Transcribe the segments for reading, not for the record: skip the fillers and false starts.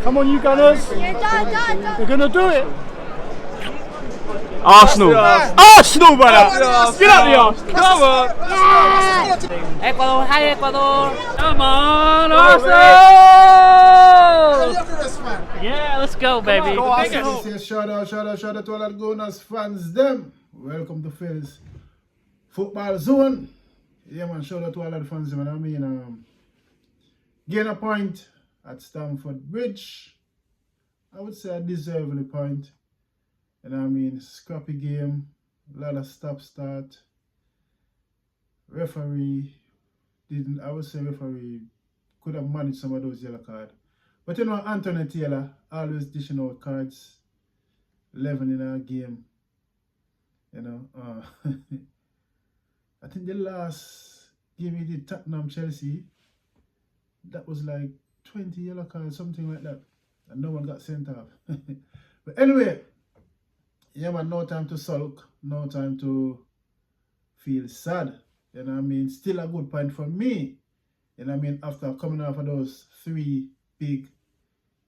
Come on, you Gunners. You're going to do it. Arsenal. Arsenal, brother. Get up the Arsenal. Come on. Yeah. Ecuador, hi Ecuador. Come on, Arsenal. Yeah, let's go, baby. Go Arsenal. Shout out to all the Gunners fans them. Welcome to Phil's Football Zone. Yeah man, shout out to all the fans them. I mean, gain a point at Stamford Bridge. I would say a deservedly point. And I mean, scrappy game, a lot of stop-start. Referee referee could have managed some of those yellow cards. But you know, Anthony Taylor always dishing out cards, 11 in a game. You know, I think the last game he did, Tottenham Chelsea, that was like 20 yellow cards, something like that. And no one got sent off. But anyway, yeah man, no time to sulk, no time to feel sad. You know what I mean? Still a good point for me. You know what I mean? After coming off of those 3 big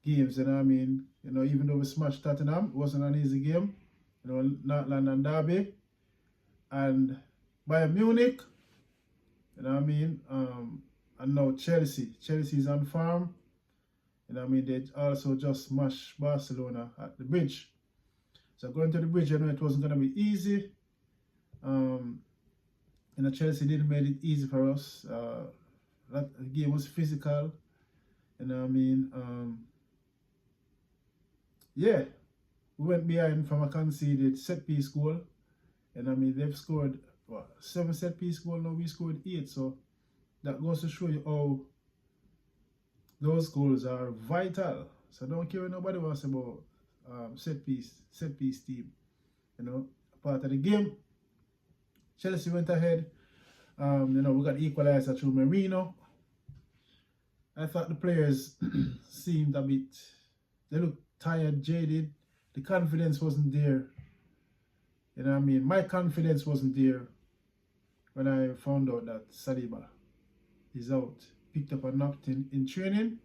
games, you know what I mean? You know, even though we smashed Tottenham, it wasn't an easy game. You know, North London Derby and Bayern Munich, you know what I mean? And now Chelsea. Chelsea's on form. You know what I mean? They also just smashed Barcelona at the Bridge. So going to the Bridge, you know, it wasn't going to be easy. You know, Chelsea didn't make it easy for us. That game was physical. You know what I mean? Yeah, we went behind from a conceded set-piece goal. And I mean, they've scored, what, 7 set-piece goals, now we scored 8. So that goes to show you how those goals are vital. So don't care what nobody wants about set piece team. You know, part of the game. Chelsea went ahead. You know, we got equalizer through Merino. I thought the players seemed a bit, they looked tired, jaded. The confidence wasn't there. You know what I mean? My confidence wasn't there when I found out that Saliba is out. Picked up a knock in training.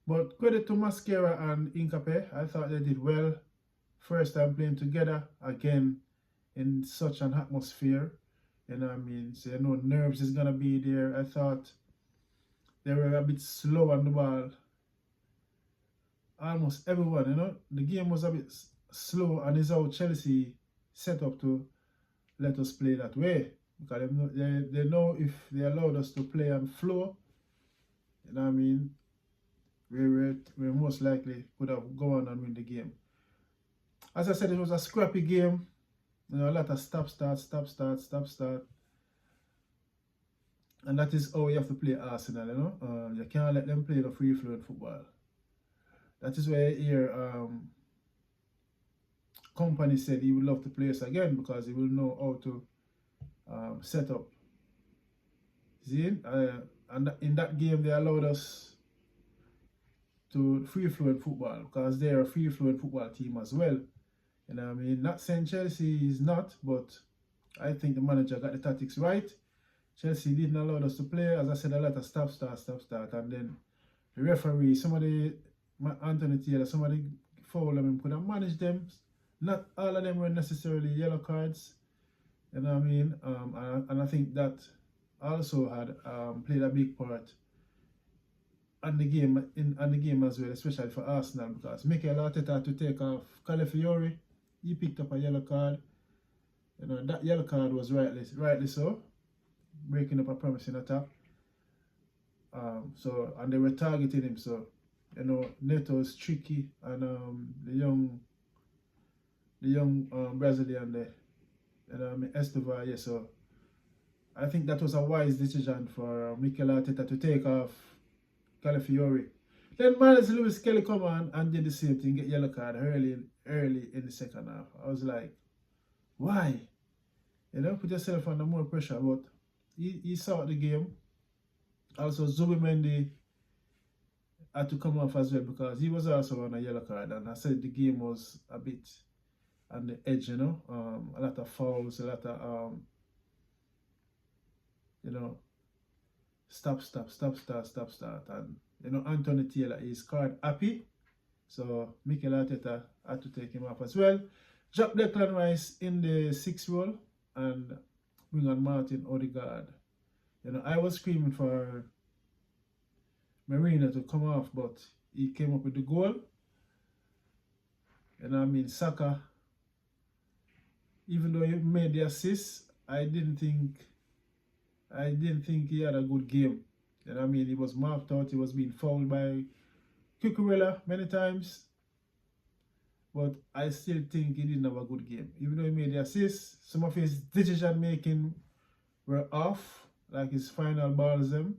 But credit to Mascara and Incape. I thought they did well. First time playing together again in such an atmosphere. You know what I mean? So you know nerves is gonna be there. I thought they were a bit slow on the ball. Almost everyone, you know. The game was a bit slow, and it's how Chelsea set up to let us play that way. Because they know if they allowed us to play on floor, you know what I mean, we most likely could have gone and win the game. As I said, it was a scrappy game. You know, a lot of stop-start. And that is how you have to play Arsenal, you know. You can't let them play the free-flowing football. That is why here Company said he would love to play us again because he will know how to set up. See? And in that game they allowed us to free-flowing football because they're a free-flowing football team as well. You know what I mean? Not saying Chelsea is not, but I think the manager got the tactics right. Chelsea didn't allow us to play. As I said, a lot of stop-start. And then the referee, Anthony Taylor, somebody fouled them and could have managed them. Not all of them were necessarily yellow cards. You know what I mean? And I think that also had played a big part on the game as well, especially for Arsenal, because Mikel Merino had to take off Calafiori. He picked up a yellow card. You know, that yellow card was rightly so, breaking up a promising attack. And they were targeting him. So, you know, Neto is tricky, and the young Brazilian there, you know, I mean, Estevar, yeah. So I think that was a wise decision for Mikel Merino to take off Calafiori. Then Miles Lewis Kelly come on and did the same thing, get yellow card early in the second half. I was like, why? You know, put yourself under more pressure. But he saw the game. Also, Zubimendi had to come off as well because he was also on a yellow card, and I said the game was a bit on the edge, you know. A lot of fouls, a lot of you know, stop, and you know, Anthony Taylor is card happy. So Mikel Arteta had to take him off as well. Drop Declan Rice in the 6th role and bring on Martin Odegaard. You know, I was screaming for Merino to come off, but he came up with the goal. And I mean, Saka, even though he made the assist, I didn't think he had a good game. And I mean, he was marked out. He was being fouled by Cucurella many times. But I still think he didn't have a good game. Even though he made the assist, some of his decision making were off, like his final balls them.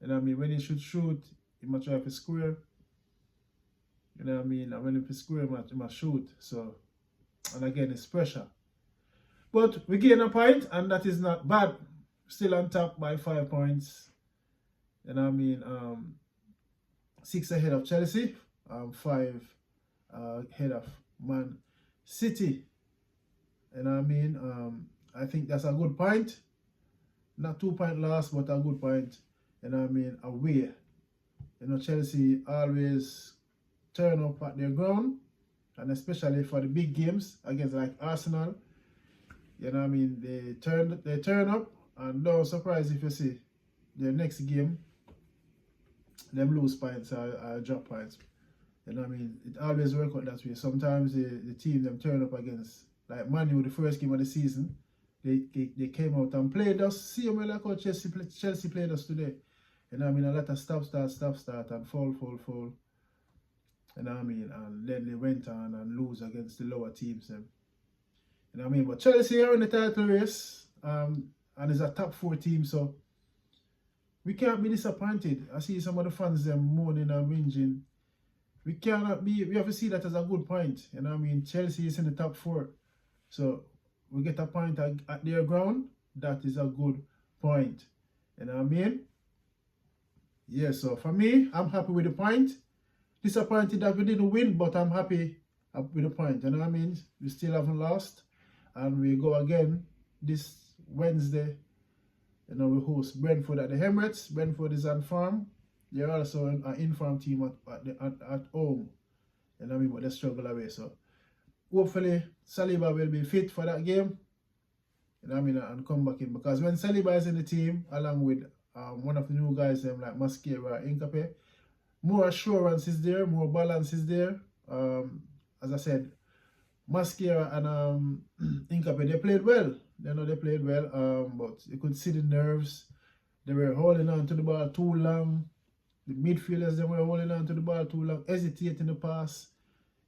And I mean, when he should shoot, he must try to square. You know what I mean? And when he square, he must shoot. So, and again, it's pressure. But we gain a point, and that is not bad. Still on top by 5 points. You know what I mean? 6 ahead of Chelsea, 5 ahead of Man City. You know what I mean? I think that's a good point. Not 2 point loss, but a good point. You know what I mean? Away. You know, Chelsea always turn up at their ground, and especially for the big games against like Arsenal. You know what I mean? They turn up, and no surprise if you see their next game, them lose points or drop points. You know what I mean? It always works out that way. Sometimes the team them turn up against, like Man U, the first game of the season, they came out and played us, see them like how Chelsea played us today. You know what I mean? A lot of stop, start, and fall. You know what I mean? And then they went on and lose against the lower teams. You know what I mean? But Chelsea are in the title race, and it's a top 4 team, so we can't be disappointed. I see some of the fans them moaning and whinging. We have to see that as a good point. You know what I mean? Chelsea is in the top 4. So we get a point at their ground. That is a good point. You know what I mean? Yeah, so for me, I'm happy with the point. Disappointed that we didn't win, but I'm happy with the point. You know what I mean? We still haven't lost. And we go again this Wednesday. You know, we host Brentford at the Emirates. Brentford is on farm. They're also an in-farm team at home. You know what I mean? But they struggle away. So hopefully Saliba will be fit for that game. You know what I mean? And come back in. Because when Saliba is in the team, along with one of the new guys, like Mascara, Incape, more assurance is there, more balance is there. As I said, Mascara and Incape, they played well. You know, they played well, but you could see the nerves. They were holding on to the ball too long. The midfielders, they were holding on to the ball too long, hesitating the pass.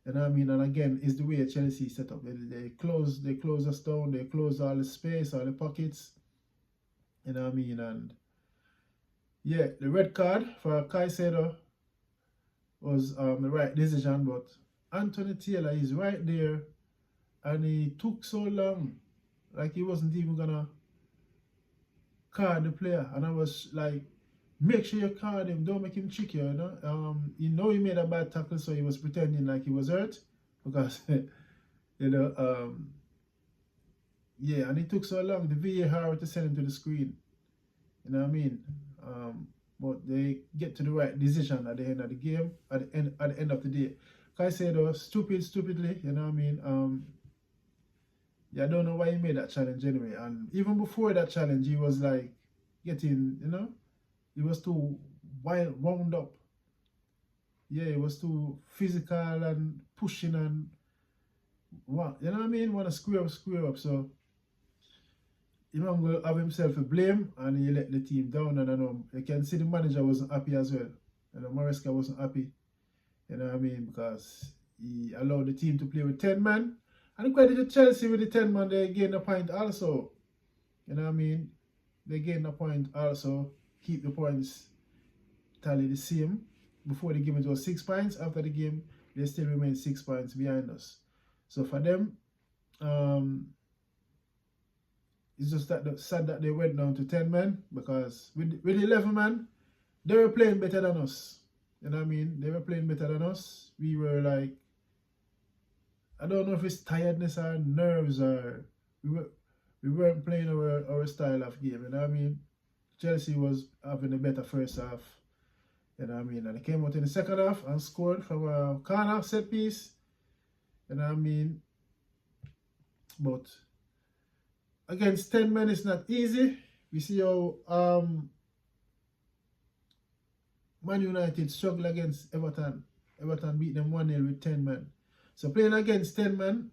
You know what I mean? And again, it's the way Chelsea set up. They close us down. They close all the space, all the pockets. You know what I mean? And yeah, the red card for Caicedo was the right decision, but Anthony Taylor is right there, and he took so long, like he wasn't even gonna card the player. And I was like, make sure you card him, don't make him tricky, you know. You know he made a bad tackle, so he was pretending like he was hurt, because you know, yeah, and it took so long, the VAR to send him to the screen. You know what I mean? But they get to the right decision at the end of the game, at the end of the day. Caicedo, stupidly, you know what I mean? Yeah, I don't know why he made that challenge anyway. And even before that challenge, he was like getting, you know, he was too wound up. Yeah, he was too physical and pushing and what, you know what I mean? Want to square up. So he will have himself to blame, and he let the team down. And I know you can see the manager wasn't happy as well. You know, Moises wasn't happy. You know what I mean? Because he allowed the team to play with 10 men. And credit to Chelsea with the 10 man, they gained a point also. You know what I mean? They gained a point also. Keep the points tally the same. Before the game it was 6 points. After the game, they still remain 6 points behind us. So for them, it's just that sad that they went down to 10 men, because with 11 men, they were playing better than us. You know what I mean? They were playing better than us. We were like, I don't know if it's tiredness or nerves, or we weren't playing our style of game. You know what I mean? Chelsea was having a better first half. You know what I mean? And they came out in the second half and scored from a corner set piece. You know what I mean? But against 10 men, it's not easy. We see how Man United struggle against Everton. Everton beat them 1-0 with 10 men. So playing against 10 men,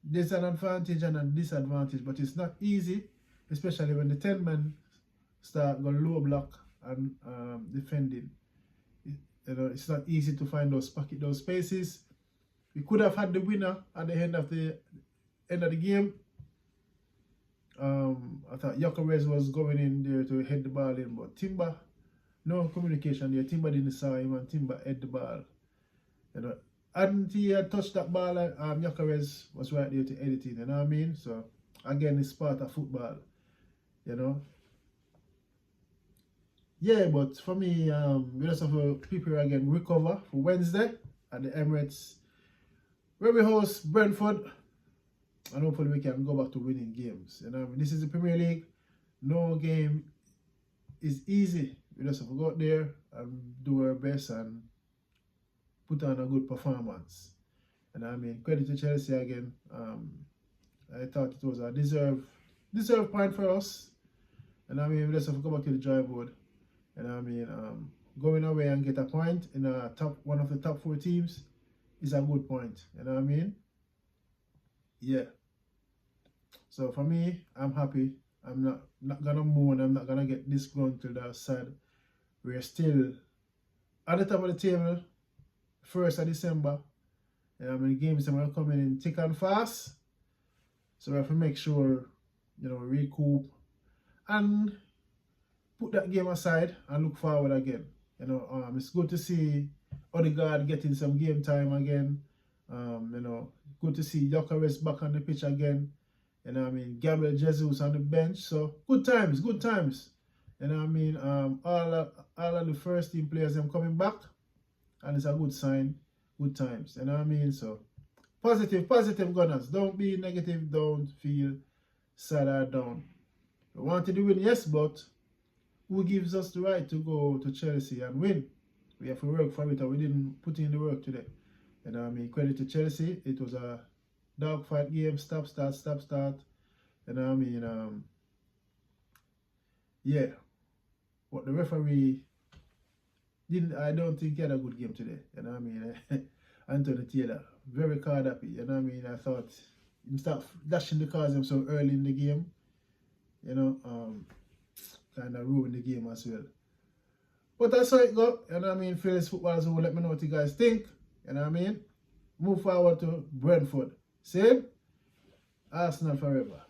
there's an advantage and a disadvantage, but it's not easy, especially when the 10 men start going low block and defending. You know, it's not easy to find those spaces. We could have had the winner at the end of the game. I thought Gyökeres was going in there to head the ball in, but Timber, no communication there. Timber didn't saw him and Timber head the ball. You know, and he had touched that ball, Gyökeres was right there to edit it, you know what I mean? So again, it's part of football, you know. Yeah, but for me, we just have to prepare again, recover for Wednesday at the Emirates, where we host Brentford, and hopefully we can go back to winning games. You know, I mean, this is the Premier League. No game is easy. We just have to go out there and do our best and put on a good performance. And I mean, credit to Chelsea again. I thought it was a deserved point for us. And I mean, we just have to go back to the drawing board. And I mean, going away and get a point in one of the top 4 teams is a good point. You know what I mean? Yeah. So for me, I'm happy. I'm not gonna moan. I'm not gonna get disgruntled or sad. We're still at the top of the table, 1st of December. And I mean, games are coming in thick and fast. So we have to make sure, you know, recoup and put that game aside and look forward again. You know, it's good to see Odegaard getting some game time again. You know, good to see Gyökeres back on the pitch again. You know what I mean? Gabriel Jesus on the bench. So good times, good times. You know what I mean? All of the first team players them coming back, and it's a good sign. Good times. You know what I mean? So positive Gunners. Don't be negative. Don't feel sad or down. We wanted to win, yes, but who gives us the right to go to Chelsea and win? We have to work for it, and we didn't put in the work today. You know what I mean? Credit to Chelsea. It was a dogfight game. Stop, start. You know what I mean? Yeah. But the referee I don't think he had a good game today. You know what I mean? Anthony Taylor, very card happy. You know what I mean? I thought he start dashing the cards him so early in the game. You know, kind of ruined the game as well. But that's how it go. You know what I mean? Fearless footballers will let me know what you guys think. You know what I mean? Move forward to Brentford. Same. Arsenal forever.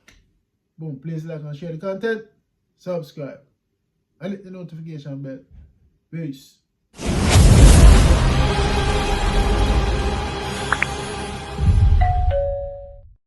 Boom. Please like and share the content. Subscribe. And hit the notification bell. Peace.